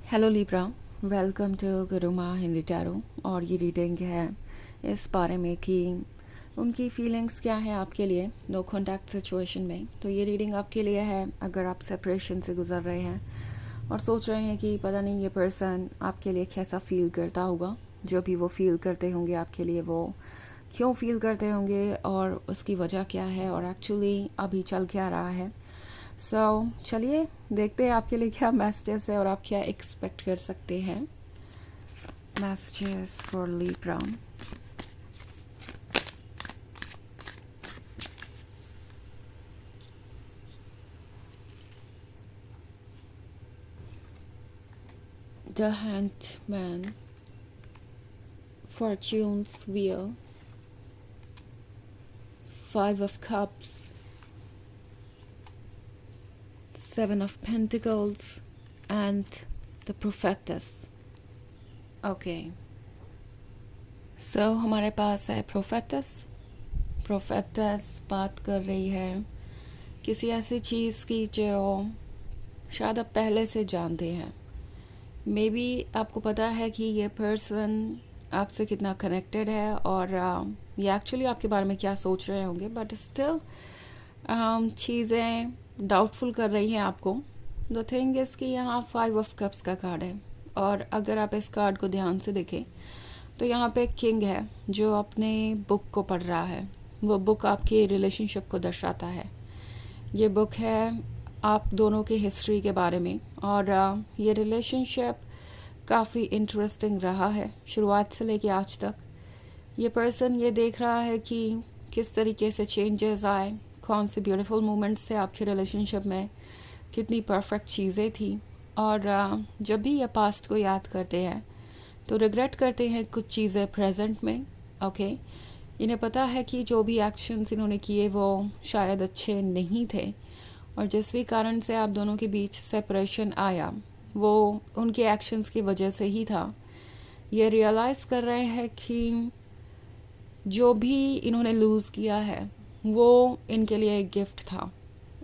Hello Libra, welcome to Gurumaa Hindi tarot. और ये reading है इस बारे में कि उनकी फीलिंग्स क्या है आपके लिए नो कॉन्टैक्ट सिचुएशन में। तो ये रीडिंग आपके लिए है अगर आप सेपरेशन से गुजर रहे हैं और सोच रहे हैं कि पता नहीं ये पर्सन आपके लिए कैसा फील करता होगा। जो भी वो फील करते होंगे आपके लिए, वो क्यों फील करते होंगे और उसकी वजह क्या है और एक्चुअली अभी चल क्या रहा है। चलिए देखते हैं आपके लिए क्या मैसेजेस है और आप क्या एक्सपेक्ट कर सकते हैं। Messages for Libra. The hanged man, fortunes wheel, 5 of Cups, 7 of Pentacles and the Prophetess. Okay, हमारे पास है प्रोफेटस बात कर रही है किसी ऐसी चीज़ की जो शायद आप पहले से जानते हैं। मे बी आपको पता है कि ये पर्सन आपसे कितना कनेक्टेड है और ये एक्चुअली आपके बारे में क्या सोच रहे होंगे, बट स्टिल चीज़ें डाउटफुल कर रही हैं आपको। द थिंग इज़ कि यहाँ 5 of Cups का कार्ड है और अगर आप इस कार्ड को ध्यान से देखें तो यहाँ पे किंग है जो अपने बुक को पढ़ रहा है। वो बुक आपकी रिलेशनशिप को दर्शाता है। ये बुक है आप दोनों की हिस्ट्री के बारे में और ये रिलेशनशिप काफ़ी इंटरेस्टिंग रहा है शुरुआत से लेके आज तक। ये पर्सन ये देख रहा है कि किस तरीके से चेंजेस आए, कौन से ब्यूटीफुल मोमेंट्स थे आपके रिलेशनशिप में, कितनी परफेक्ट चीज़ें थी। और जब भी ये पास्ट को याद करते हैं तो रिग्रेट करते हैं कुछ चीज़ें प्रेजेंट में। ओके, इन्हें पता है कि जो भी एक्शंस इन्होंने किए वो शायद अच्छे नहीं थे और जिस भी कारण से आप दोनों के बीच सेपरेशन आया वो उनके एक्शंस की वजह से ही था। ये रियलाइज़ कर रहे हैं कि जो भी इन्होंने लूज़ किया है वो इनके लिए एक गिफ्ट था।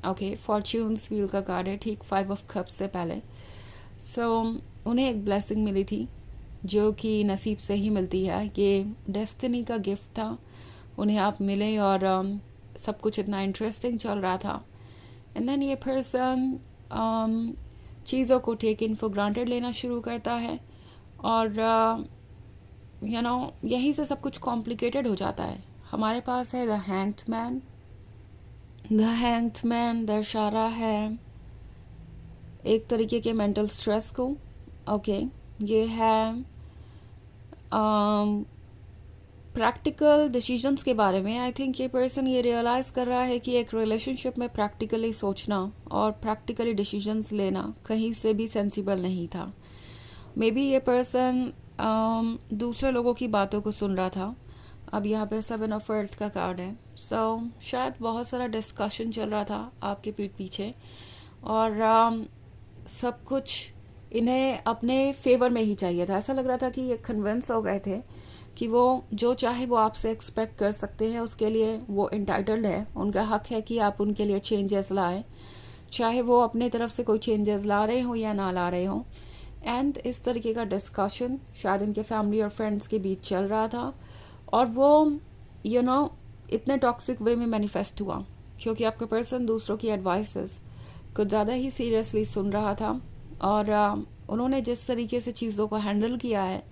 ओके, फॉर्च्यून्स व्हील का कार्ड है ठीक 5 of Cups से पहले। उन्हें एक ब्लेसिंग मिली थी जो कि नसीब से ही मिलती है। ये डेस्टिनी का गिफ्ट था, उन्हें आप मिले और सब कुछ इतना इंटरेस्टिंग चल रहा था। एंड देन ये पर्सन चीज़ों को टेक इन फॉर ग्रांटेड लेना शुरू करता है और यहीं से सब कुछ कॉम्प्लिकेटेड हो जाता है। हमारे पास है the hanged man. The hanged man दर्शा रहा है एक तरीके के मेंटल स्ट्रेस को। ओके, ये है प्रैक्टिकल डिसीजंस के बारे में। आई थिंक ये पर्सन ये रियलाइज़ कर रहा है कि एक रिलेशनशिप में प्रैक्टिकली सोचना और प्रैक्टिकली डिसीजंस लेना कहीं से भी सेंसिबल नहीं था। मे बी ये पर्सन दूसरे लोगों की बातों को सुन रहा था। अब यहाँ पे 7 of Earth का कार्ड है। शायद बहुत सारा डिस्कशन चल रहा था आपके पीठ पीछे और सब कुछ इन्हें अपने फेवर में ही चाहिए था। ऐसा लग रहा था कि ये कन्विंस हो गए थे कि वो जो चाहे वो आपसे एक्सपेक्ट कर सकते हैं, उसके लिए वो इंटाइटल्ड है, उनका हक है कि आप उनके लिए चेंजेस लाएं, चाहे वो अपने तरफ से कोई चेंजेस ला रहे हों या ना ला रहे हों। एंड इस तरीके का डिस्कशन शायद इनके फैमिली और फ्रेंड्स के बीच चल रहा था और वो इतने टॉक्सिक वे में मैनिफेस्ट हुआ क्योंकि आपका पर्सन दूसरों की एडवाइसेस कुछ ज़्यादा ही सीरियसली सुन रहा था और उन्होंने जिस तरीके से चीज़ों को हैंडल किया है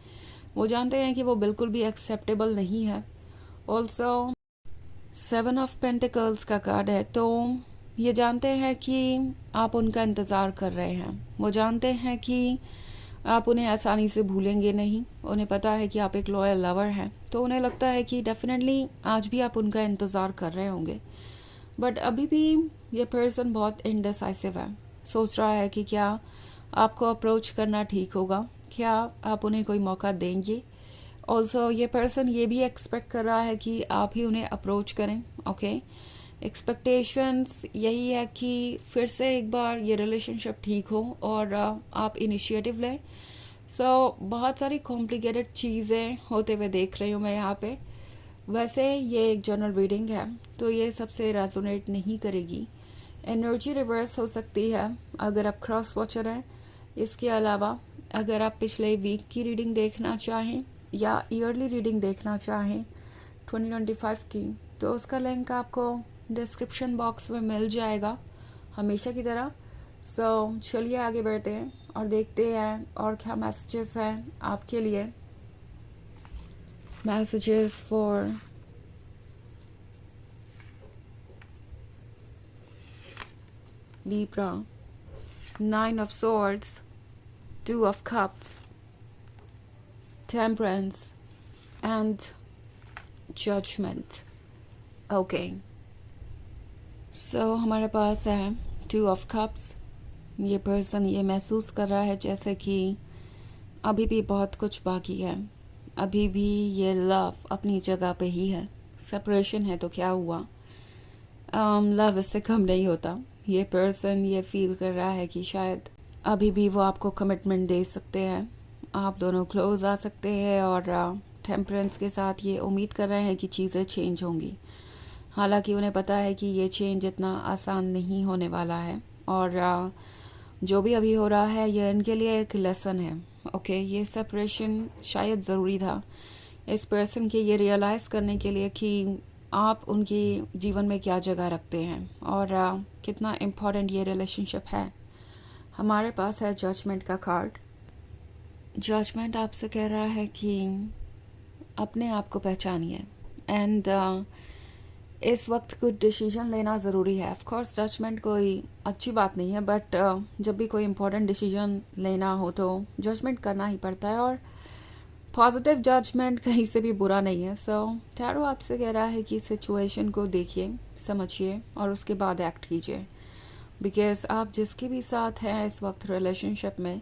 वो जानते हैं कि वो बिल्कुल भी एक्सेप्टेबल नहीं है। ऑल्सो 7 of Pentacles का कार्ड है, तो ये जानते हैं कि आप उनका इंतज़ार कर रहे हैं। वो जानते हैं कि आप उन्हें आसानी से भूलेंगे नहीं। उन्हें पता है कि आप एक लॉयल लवर हैं, तो उन्हें लगता है कि डेफिनेटली आज भी आप उनका इंतज़ार कर रहे होंगे। बट अभी भी ये पर्सन बहुत इनडिसाइसिव है, सोच रहा है कि क्या आपको अप्रोच करना ठीक होगा, क्या आप उन्हें कोई मौका देंगे। ऑल्सो ये पर्सन ये भी एक्सपेक्ट कर रहा है कि आप ही उन्हें अप्रोच करें। ओके, एक्सपेक्टेशंस यही है कि फिर से एक बार ये रिलेशनशिप ठीक हो और आप इनिशिएटिव लें। बहुत सारी कॉम्प्लिकेटेड चीज़ें होते हुए देख रही हूँ मैं यहाँ पे। वैसे ये एक जनरल रीडिंग है तो ये सबसे रेजोनेट नहीं करेगी। एनर्जी रिवर्स हो सकती है अगर आप क्रॉस वॉचर हैं। इसके अलावा अगर आप पिछले वीक की रीडिंग देखना चाहें या ईयरली रीडिंग देखना चाहें 2025 की, तो उसका लिंक आपको डिस्क्रिप्शन बॉक्स में मिल जाएगा हमेशा की तरह। चलिए आगे बढ़ते हैं और देखते हैं और क्या मैसेजेस हैं आपके लिए। Messages for Libra, 9 of Swords, 2 of Cups, Temperance and Judgment. Okay. हमारे पास है 2 of Cups। ये पर्सन ये महसूस कर रहा है जैसे कि अभी भी बहुत कुछ बाकी है, अभी भी ये लव अपनी जगह पे ही है। सेपरेशन है तो क्या हुआ, लव इससे कम नहीं होता। ये पर्सन ये फील कर रहा है कि शायद अभी भी वो आपको कमिटमेंट दे सकते हैं, आप दोनों क्लोज आ सकते हैं और टेम्परेंस के साथ ये उम्मीद कर रहे हैं कि चीज़ें चेंज होंगी। हालांकि उन्हें पता है कि ये चेंज इतना आसान नहीं होने वाला है और जो भी अभी हो रहा है ये इनके लिए एक लेसन है। ओके, ये सेपरेशन शायद ज़रूरी था इस पर्सन के ये रियलाइज़ करने के लिए कि आप उनके जीवन में क्या जगह रखते हैं और कितना इम्पोर्टेंट ये रिलेशनशिप है। हमारे पास है जजमेंट का कार्ड। जजमेंट आपसे कह रहा है कि अपने आप को पहचानिए एंड इस वक्त कुछ डिसीजन लेना ज़रूरी है। ऑफ कोर्स जजमेंट कोई अच्छी बात नहीं है, बट जब भी कोई इम्पोर्टेंट डिसीजन लेना हो तो जजमेंट करना ही पड़ता है और पॉजिटिव जजमेंट कहीं से भी बुरा नहीं है। टैरो आपसे कह रहा है कि सिचुएशन को देखिए, समझिए और उसके बाद एक्ट कीजिए। बिकॉज आप जिसके भी साथ हैं इस वक्त रिलेशनशिप में,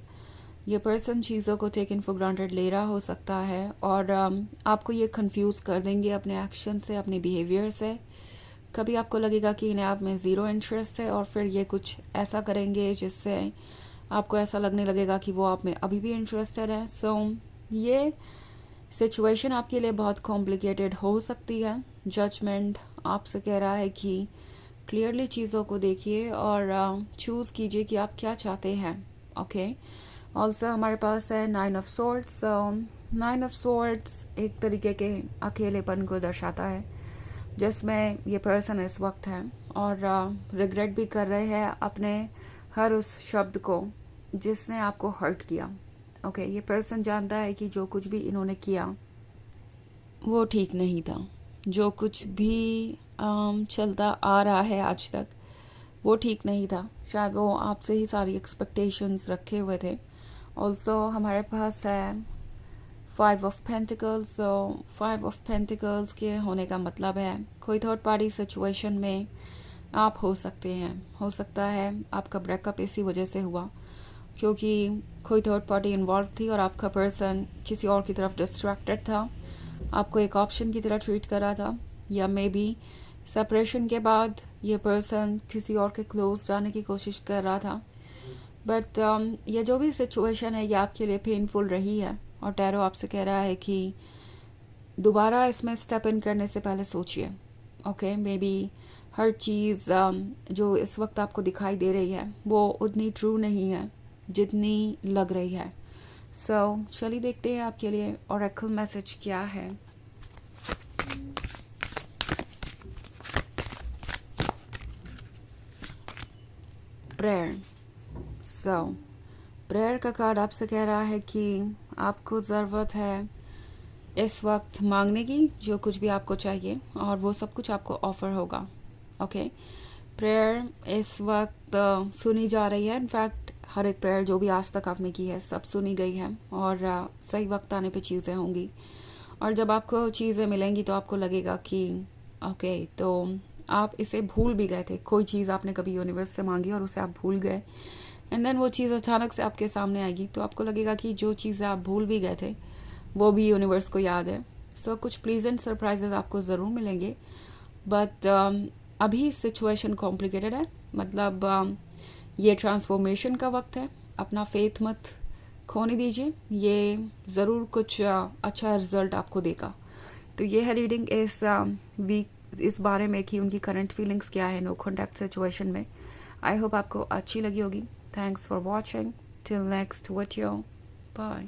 ये पर्सन चीज़ों को टेकन फॉर ग्रांटेड ले रहा हो सकता है और आपको ये कंफ्यूज कर देंगे अपने एक्शन से, अपने बिहेवियर से। कभी आपको लगेगा कि इन्हें आप में ज़ीरो इंटरेस्ट है और फिर ये कुछ ऐसा करेंगे जिससे आपको ऐसा लगने लगेगा कि वो आप में अभी भी इंटरेस्टेड है। ये सिचुएशन आपके लिए बहुत कॉम्प्लिकेटेड हो सकती है। जजमेंट आपसे कह रहा है कि क्लियरली चीज़ों को देखिए और चूज़ कीजिए कि आप क्या चाहते हैं। ओके, ऑल्सो हमारे पास है 9 ऑफ सॉर्ड्स। 9 ऑफ सॉर्ड्स एक तरीके के अकेलेपन को दर्शाता है जिसमें ये पर्सन इस वक्त है और रिग्रेट भी कर रहे हैं अपने हर उस शब्द को जिसने आपको हर्ट किया। ओके, ये पर्सन जानता है कि जो कुछ भी इन्होंने किया वो ठीक नहीं था। जो कुछ भी चलता आ रहा है आज तक वो ठीक नहीं था। शायद वो आपसे ही सारी एक्सपेक्टेशंस रखे हुए थे। ऑल्सो हमारे पास है 5 ऑफ पेंटिकल्स। 5 ऑफ पेंटिकल्स के होने का मतलब है कोई थर्ड पार्टी सिचुएशन में आप हो सकते हैं। हो सकता है आपका ब्रेकअप इसी वजह से हुआ क्योंकि कोई थर्ड पार्टी इन्वॉल्व थी और आपका पर्सन किसी और की तरफ डिस्ट्रैक्टेड था, आपको एक ऑप्शन की तरह ट्रीट कर रहा था, या मे बी सेपरेशन के बाद ये पर्सन किसी और के क्लोज जाने की कोशिश कर रहा था। बट ये जो भी सिचुएशन है ये आपके लिए पेनफुल रही है और टैरो आपसे कह रहा है कि दोबारा इसमें स्टेप इन करने से पहले सोचिए। ओके, मे बी हर चीज़ जो इस वक्त आपको दिखाई दे रही है वो उतनी ट्रू नहीं है जितनी लग रही है। चलिए देखते हैं आपके लिए ओरेकल मैसेज क्या है। प्रेयर। प्रेयर का कार्ड आपसे कह रहा है कि आपको ज़रूरत है इस वक्त मांगने की, जो कुछ भी आपको चाहिए और वो सब कुछ आपको ऑफर होगा। ओके, प्रेयर इस वक्त सुनी जा रही है। इनफैक्ट हर एक प्रेयर जो भी आज तक आपने की है सब सुनी गई है और सही वक्त आने पे चीज़ें होंगी और जब आपको चीज़ें मिलेंगी तो आपको लगेगा कि ओके, तो आप इसे भूल भी गए थे। कोई चीज़ आपने कभी यूनिवर्स से मांगी और उसे आप भूल गए एंड देन वो चीज़ अचानक से आपके सामने आएगी तो आपको लगेगा कि जो चीज़ें आप भूल भी गए थे वो भी यूनिवर्स को याद है। कुछ प्लीजेंट सरप्राइजेज आपको ज़रूर मिलेंगे, बट अभी सिचुएशन कॉम्प्लिकेटेड है। मतलब ये ट्रांसफॉर्मेशन का वक्त है। अपना फेथ मत खोने दीजिए, ये ज़रूर कुछ अच्छा रिजल्ट आपको देगा। तो ये है रीडिंग इस वीक इस बारे में कि उनकी करंट फीलिंग्स क्या है नो कॉन्टैक्ट सिचुएशन में। आई होप आपको अच्छी लगी होगी। Thanks for watching. Till next video. Bye.